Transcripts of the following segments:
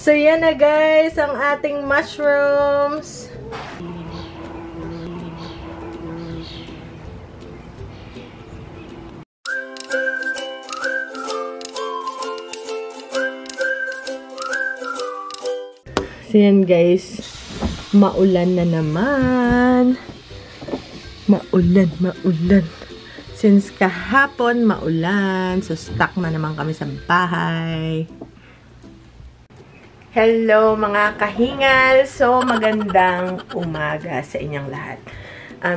So, yan na guys, ang ating mushrooms. So, yan guys, maulan na naman. Maulan. Since kahapon, maulan. So, stuck na naman kami sa bahay. Hello mga kahingal! So, magandang umaga sa inyong lahat.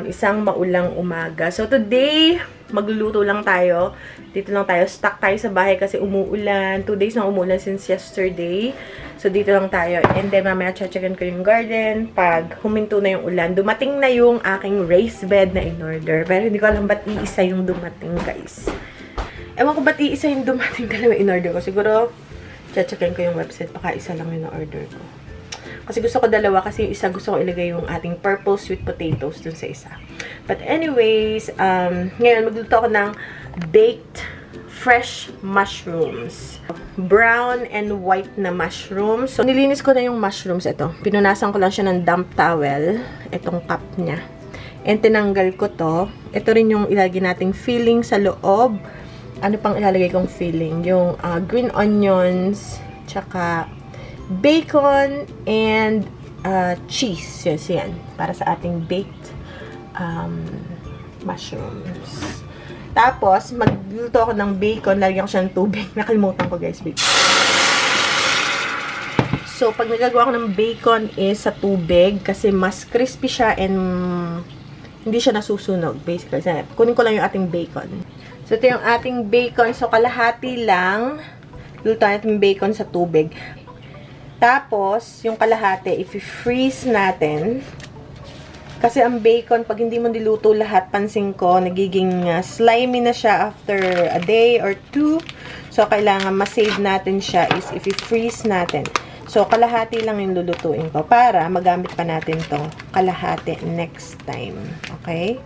Isang maulang umaga. So, today, magluluto lang tayo. Dito lang tayo. Stuck tayo sa bahay kasi umuulan. 2 days na umuulan since yesterday. So, dito lang tayo. And then, mamaya checkin ko yung garden. Pag huminto na yung ulan, dumating na yung aking raised bed na in-order. Pero hindi ko alam ba't iisa yung dumating, guys. Ewan ko ba't iisa yung dumating dalawa in-order ko. Siguro, checkin ko yung website. Baka isa lang yung na-order ko. Kasi gusto ko dalawa. Kasi yung isa gusto ko ilagay yung ating purple sweet potatoes dun sa isa. But anyways, ngayon magluto ako ng baked fresh mushrooms. Brown and white na mushrooms. So, nilinis ko na yung mushrooms. Ito. Pinunasan ko lang siya ng damp towel. Itong cup niya. And tinanggal ko to. Ito rin yung ilagay nating filling sa loob. Ano pang ilalagay kong filling? Yung green onions, tsaka bacon, and cheese. Yes, yan. Para sa ating baked mushrooms. Tapos, magluto ako ng bacon. Lalagyan ko siya ng tubig. Nakalimutan ko, guys, bacon. So, pag nagagawa ko ng bacon is sa tubig kasi mas crispy siya and hindi siya nasusunog, basically. Kunin ko lang yung ating bacon. So, ito yung ating bacon. So, kalahati lang. Luto natin bacon sa tubig. Tapos, yung kalahati, i-freeze natin. Kasi ang bacon, pag hindi mo diluto lahat, pansin ko, nagiging slimy na siya after a day or 2. So, kailangan ma-save natin siya is i-freeze natin. So, kalahati lang yung lulutuin ko para magamit pa natin to kalahati next time. Okay?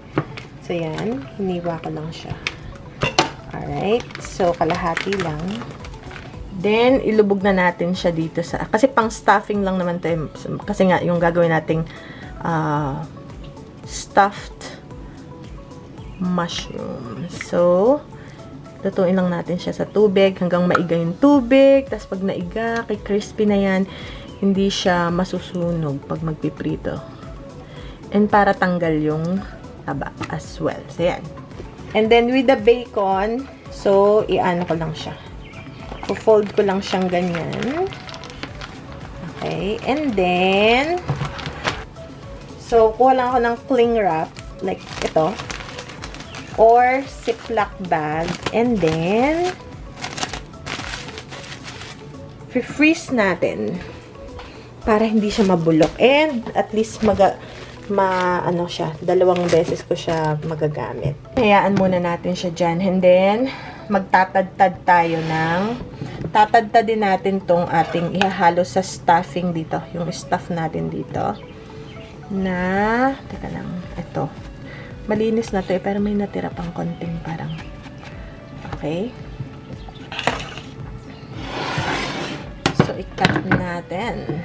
So, yan. Hiniwa ko lang siya. Alright. So, kalahati lang. Then, ilubog na natin siya dito sa... Kasi pang stuffing lang naman to. Kasi nga, yung gagawin nating stuffed mushroom. So, lutuin lang natin siya sa tubig hanggang maiga yung tubig. Tapos, pag naiga, kay crispy na yan, hindi siya masusunog pag magpiprito. And para tanggal yung taba as well. So, yan. And then, with the bacon, so, i-ano ko lang siya. Fold ko lang siyang ganyan. Okay. And then, so, kuha lang ako ng cling wrap. Like, ito. Or, Ziploc bag. And then, freeze natin. Para hindi siya mabulok. And, at least, ano siya, 2 beses ko siya magagamit. Hayaan muna natin siya dyan. And then, magtatadtad tayo tatadtadin natin tong ating ihahalo sa stuffing dito. Yung stuff natin dito. Teka lang, ito. Malinis na to pero may natira pang konting parang. Okay. So, i-cut natin.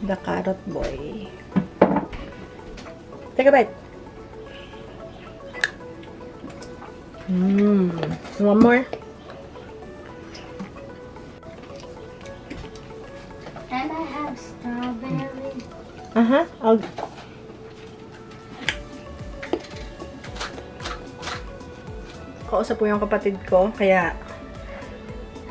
The carrot boy. Take a bite. One more. And I have strawberry. I'll... Kausap po yung kapatid ko, kaya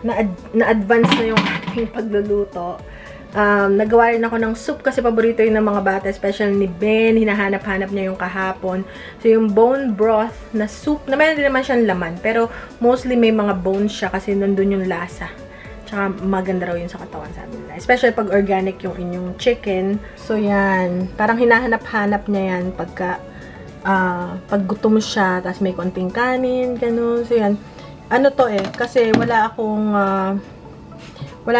na-advance na yung ating pagluluto. Nagawa rin ako ng soup kasi paborito yun ng mga bata, especially ni Ben. Hinahanap-hanap niya yung kahapon. So, yung bone broth na soup, na meron din naman siyang laman. Pero, mostly may mga bones siya kasi nandun yung lasa. Tsaka, maganda raw yun sa katawan, sabi nila. Especially pag organic yung inyong chicken. So, yan. Parang hinahanap-hanap niya yan pagka pag gutom siya, tapos may konting kanin, ganun. So, yan. Ano to kasi wala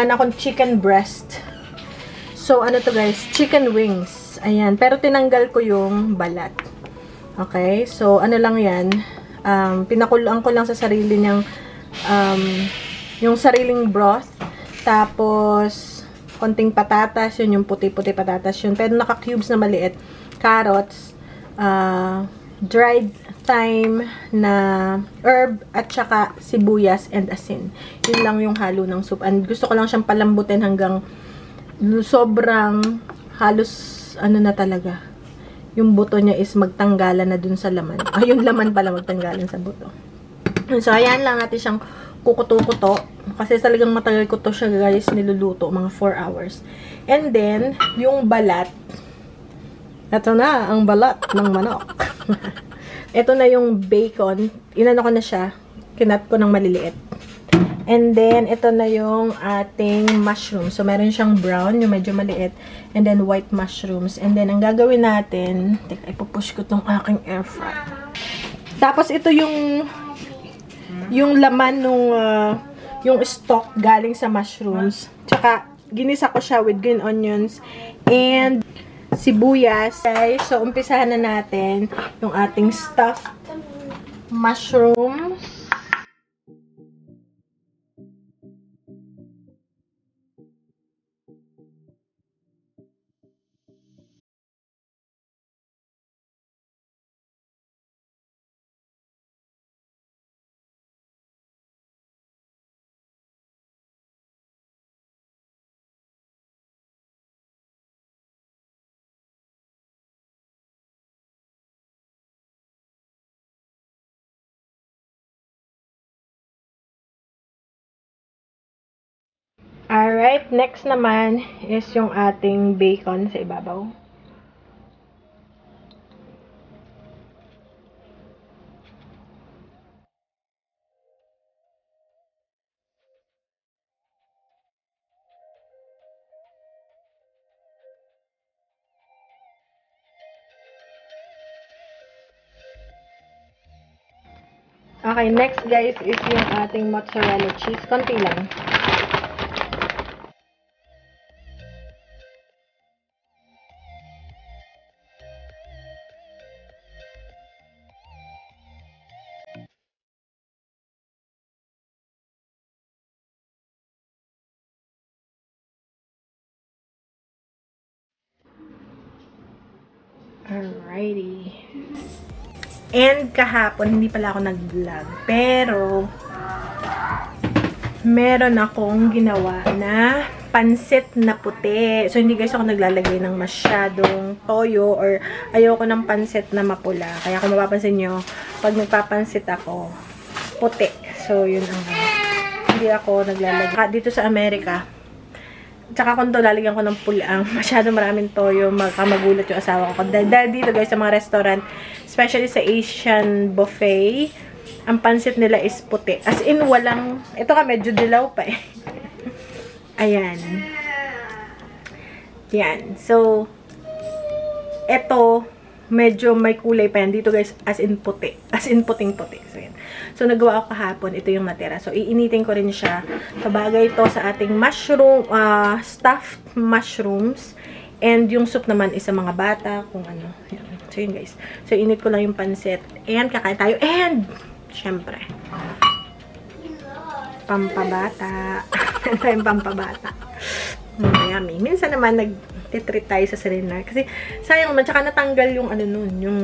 na akong chicken breast. So, ano to guys? Chicken wings. Ayan. Pero tinanggal ko yung balat. Okay? So, ano lang yan. Pinakuloan ko lang sa sarili niyang yung sariling broth. Tapos, konting patatas. Yun yung puti-puti patatas yun. Pero naka-cubes na maliit. Carrots. Dried thyme na herb at saka sibuyas and asin. Yun lang yung halo ng soup. And gusto ko lang siyang palambutin hanggang sobrang halos ano na talaga. Yung buto niya is magtanggalan na dun sa laman. Yung laman pala magtanggalan sa buto. So, ayan lang natin siyang kukuto-kuto. Kasi talagang matagal ko to siya guys niluluto. Mga 4 hours. And then, yung balat. Ito na, ang balat ng manok. Ito na yung bacon. Inano ko na siya. Kinat ko ng maliliit. And then, ito na yung ating mushroom. So, meron siyang brown, yung medyo maliit. And then, white mushrooms. And then, ang gagawin natin, teka, ipupush ko tong aking air fry. Tapos, ito yung laman nung, yung stock galing sa mushrooms. Tsaka, ginisa ko siya with green onions and sibuyas. Okay, so, umpisahan na natin yung ating stuffed mushrooms. Alright, next naman is yung ating bacon sa ibabaw. Okay, next guys is yung ating mozzarella cheese. Konti lang. Alrighty. And kahapon, hindi pala ako nag-vlog. Pero, meron akong ginawa na pansit na puti. So, hindi guys ako naglalagay ng masyadong toyo or ayoko ng pansit na mapula. Kaya kung mapapansin nyo, pag nagpapansit ako, puti. So, yun ang hindi ako naglalagay. Dito sa Amerika, tsaka kung lalagyan ko ng pula, masyado maraming toyo, magulat yung asawa ko. Dahil dito guys, sa mga restaurant, especially sa Asian buffet, ang pansit nila is puti. As in, walang, ito ka medyo dilaw pa eh. Ayan. Yan. So, ito, medyo may kulay pa yan. Dito guys, as in puti. As in puting-puti. So, yan. So, nagawa ako kahapon. Ito yung natira. So, iinitin ko rin siya. Kabagay ito sa ating mushroom, stuffed mushrooms. And yung soup naman is sa mga bata. Kung ano. Yan. So, yun guys. So, init ko lang yung pansit. And, kakain tayo. And, syempre, pampabata. Ito yung pampabata. Yummy. Minsan naman, nag-treat tayo sa sarili na. Kasi, sayang naman. Tsaka natanggal yung ano nun, yung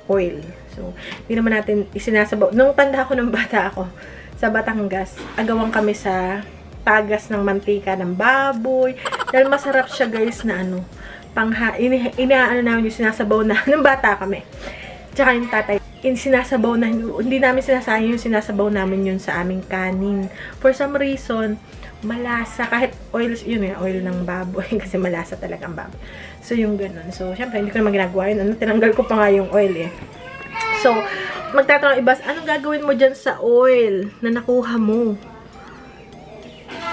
oil. So, hindi naman natin isinasabaw. Nung tanda ko ng bata ako, sa Batangas, agawan kami sa tagas ng mantika ng baboy. Dahil masarap siya guys na ano, inaano namin yung sinasabaw na, nung bata kami. Tsaka yung tatay, sinasabaw na, hindi namin sinasayang yung sinasabaw namin yun sa aming kanin. For some reason, malasa. Kahit oil, yun yung oil ng baboy. Kasi malasa talaga ang baboy. So, yung ganun. So, syempre, hindi ko naman ginagawa yun. Tinanggal ko pa nga yung oil eh. So, magtatanong ibas, anong gagawin mo dyan sa oil na nakuha mo?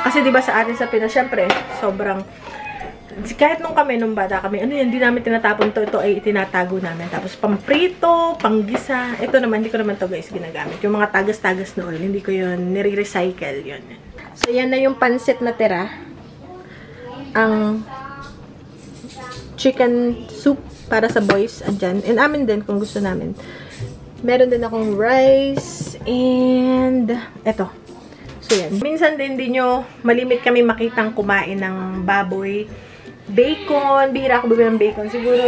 Kasi diba sa atin sa Pinas, syempre, sobrang, kahit nung bata kami, ano yan, hindi namin tinatapon to, ito ay itinatago namin. Tapos, pamprito, panggisa, ito naman, hindi ko naman to guys ginagamit. Yung mga tagas-tagas na oil, hindi ko yun, nire-recycle yun. So, yan na yung pansit na tira. Ang chicken soup para sa boys, andyan. And amin din, kung gusto namin. Meron din akong rice, and eto. So, yan. Minsan din nyo, malimit kami makitang kumain ng baboy. Bacon, bihira ako bibili ng bacon. Siguro,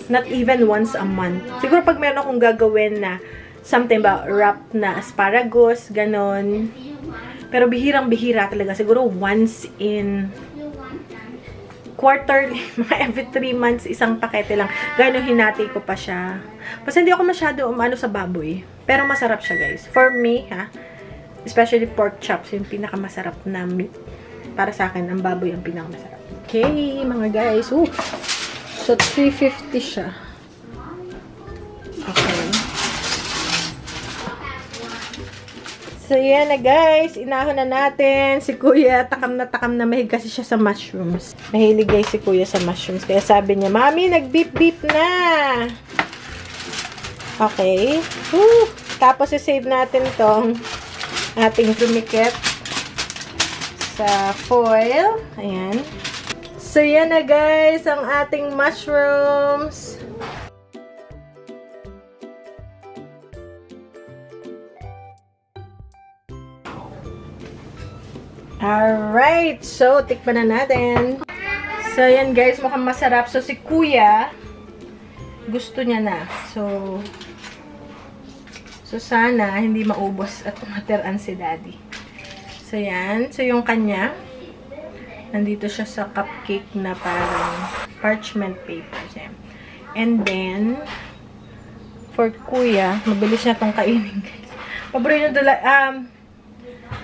not even once a month. Siguro pag meron akong gagawin na something about wrap na asparagus, ganon. Pero bihirang-bihira talaga. Siguro once in quarterly, mga every 3 months, isang pakete lang. Gano'n hinati ko pa siya. Kasi hindi ako masyado umano sa baboy. Pero masarap siya, guys. For me, ha, especially pork chops, yung pinakamasarap na meat. Para sa akin, ang baboy ang pinakamasarap. Okay, mga guys. Ooh. So, 350 siya. Okay. So, yan na guys. Inahon na natin. Si Kuya, takam na mahilig kasi siya sa mushrooms. Mahilig guys si Kuya sa mushrooms. Kaya sabi niya, Mami, nag-beep-beep na. Okay. Woo! Tapos, i-save natin tong ating tumikit sa foil. Ayan. So, yan na guys, ang ating mushrooms. Alright, so tikman na natin. So, yan guys, mukhang masarap. So, si Kuya, gusto niya na. So, sana hindi maubos at matiraan si Daddy. So, yan. So, yung kanya, nandito siya sa cupcake na parang parchment paper. Yan. And then, for Kuya, mabilis niya itong kainin guys. Paborito nito,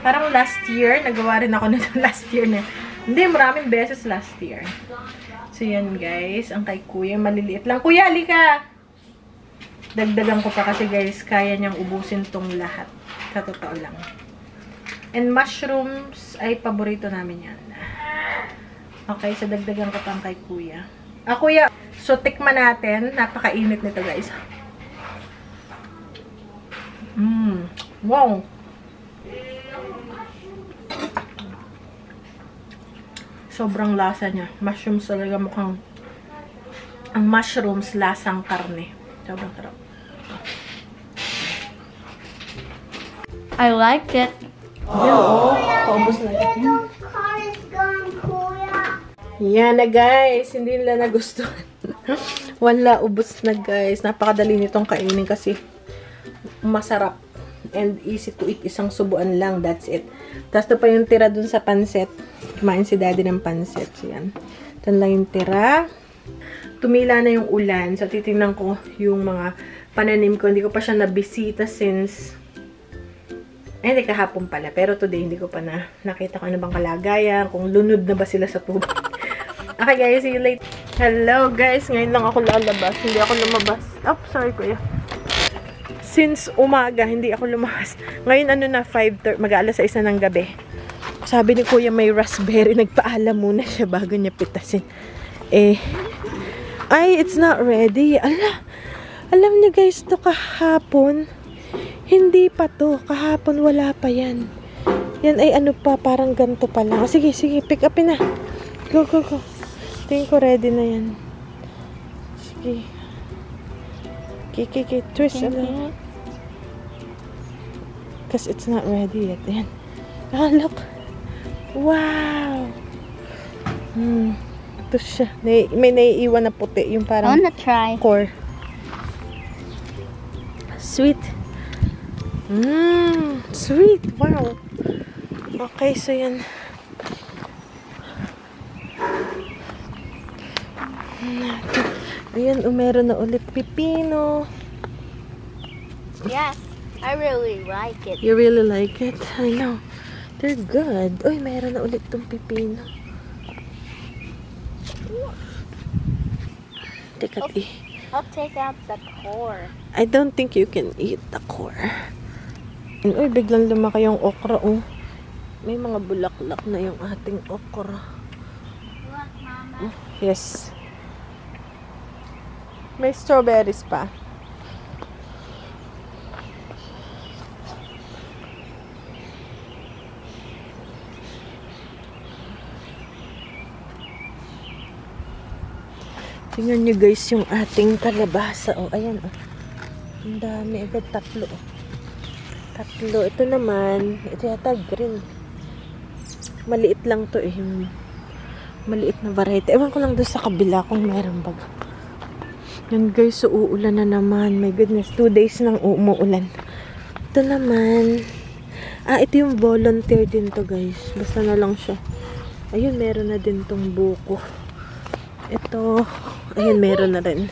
parang last year, nagawa rin ako nito last year na. Hindi, maraming beses last year. So, yan guys. Ang kay Kuya, maliliit lang. Kuya, halika! Dagdagan ko pa kasi guys, kaya niyang ubusin tong lahat. Sa totoo lang. And mushrooms ay paborito namin yan. Okay, so dagdagan ko pa ang kay Kuya. Kuya, so tikman natin. Napakainit nito guys. Wow! Sobrang lasa niya. Mushrooms talaga mukhang ang mushrooms lasang karne. Sobrang sarap. I like it. Oo. Paubos na yan. Yan na guys. Hindi nila nagustuhan. Wala, ubos na guys. Napakadali nitong kainin kasi masarap. And easy to eat. Isang subuan lang. That's it. Tapos ito pa yung tira dun sa pansit. Kumain si Daddy ng pansit. So, yan. Ito lang yung tira. Tumila na yung ulan. So, titingnan ko yung mga pananim ko. Hindi ko pa siya nabisita since hindi kahapon pala. Pero today, hindi ko pa nakita ko ano bang kalagayan. Kung lunod na ba sila sa tubig. Okay guys, see you later. Hello guys. Ngayon lang ako lalabas. Hindi ako lumabas. Oh, sorry Kuya. Since umaga, hindi ako lumabas. Ngayon ano na, 5:30, mag-aalas 6 ng gabi. Sabi ni Kuya may raspberry. Nagpaalam muna siya bago niya pitasin. Ay, it's not ready. Alam niyo guys, to kahapon. Hindi pa to. Kahapon wala pa yan. Yan ay ano pa, parang ganito pa lang. Sige, pick upin na. Go. Tingin ko ready na yan. Sige. Okay, twist a little. Because it's not ready yet. Ayan. Look. Wow. Ito siya. May naiiwan na puti. Yung parang I wanna try. Core. Sweet. Sweet. Wow. Okay, so yan. Ayan, meron na ulit pipino. Yes, I really like it. You really like it? I know. They're good. Uy, mayroon na ulit tong pipino. Teka, I'll take out the core. I don't think you can eat the core. Uy, biglang lumaki yung okra, oh. May mga bulaklak na yung ating okra. Look, Mama. Yes. May strawberries pa. Tingnan nyo guys yung ating kalabasa. Oh, ayan oh. Ang dami agad. Tatlo. Tatlo. Ito naman, ito yata green. Maliit lang to eh. Maliit na variety. Ewan ko lang doon sa kabila kung mayroong bag. Yan guys, so uulan na naman. My goodness, 2 days nang umuulan. Ito naman. Ito yung volunteer din to guys. Basta na lang siya. Ayun, meron na din tong buko. Ito, ayun, meron na rin.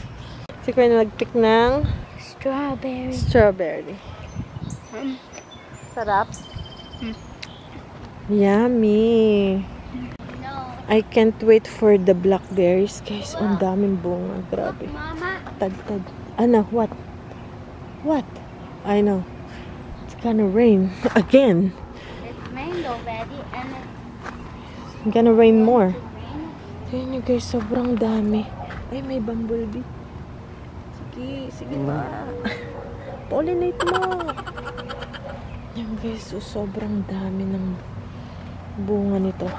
Si Kuya nag-pick ng strawberry. Sarap. Yummy. No. I can't wait for the blackberries, guys. Ang daming bunga. Grabe. Mama. Tad. Ano? What? What? I know. It's gonna rain. Again. It's rained already and it's Gonna rain more. raining. Tignan nyo guys, sobrang dami. Ay, may bumblebee. Sige ba? Pollinate mo. Yan guys, so sobrang dami ng bunga nito.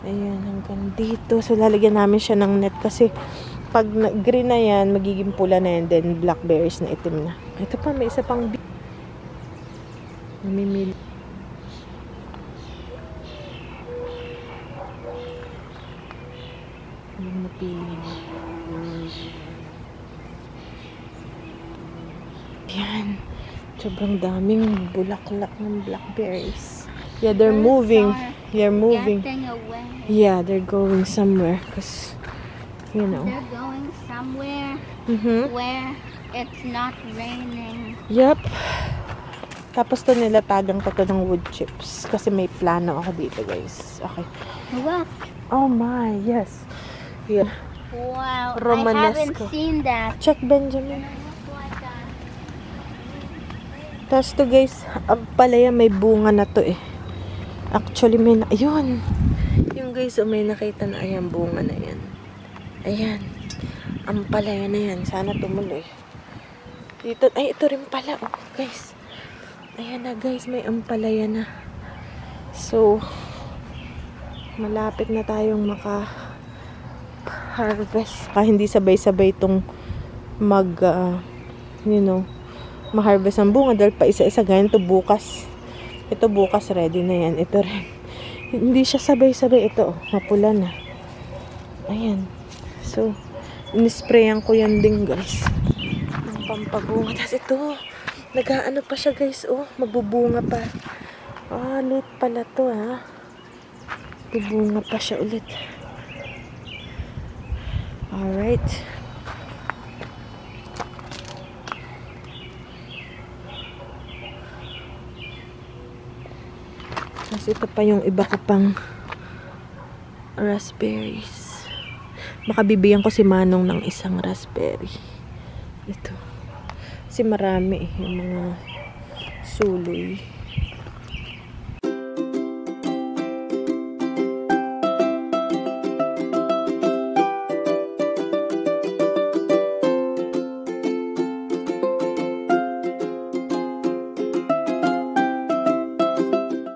Ayan, hanggang dito. So, lalagyan namin siya ng net kasi pag green na yan, magiging pula na yan. Then, blackberries na itim na. Ito pa, may isa pang namimili. Yung napili niya. Yan. Sobrang daming bulaklak ng blackberries. Yeah, they're moving. They're moving. Getting away. Yeah, they're going somewhere. Cause, you know. They're going somewhere where it's not raining. Yep. Tapos to nilatagan ko to ng wood chips. Kasi may plano ako dito, guys. Okay. Look. Oh my, yes. Here. Wow. I Romanesco. haven't seen that. Check, Benjamin. Look like that. Tapos to guys, palaya may bunga na to eh. Actually may ayun. Yung guys, may nakita na ayan bunga na yan. Ayan. Ang palaya na yan. Sana tumuloy. Dito, ay ito rin pala oh, guys. Ayan na guys, may ampalaya na. So, malapit na tayong harvest. Hindi sabay-sabay itong ma-harvest ang bunga dahil pa isa-isa. Ganyan to bukas. Ito bukas ready na yan. Ito rin. Hindi siya sabay-sabay. Ito, mapula na. Ayan. So, inisprayan ko yan din guys. Ang pampabunga. Tapos ito, nag-aano pa siya guys. Oh, magbubunga pa. Late pala to ha. Bubunga pa siya ulit. Alright. Tapos ito pa yung iba ko pang raspberries. Baka bibigyan ko si Manong ng isang raspberry. Ito. Kasi marami yung mga suloy.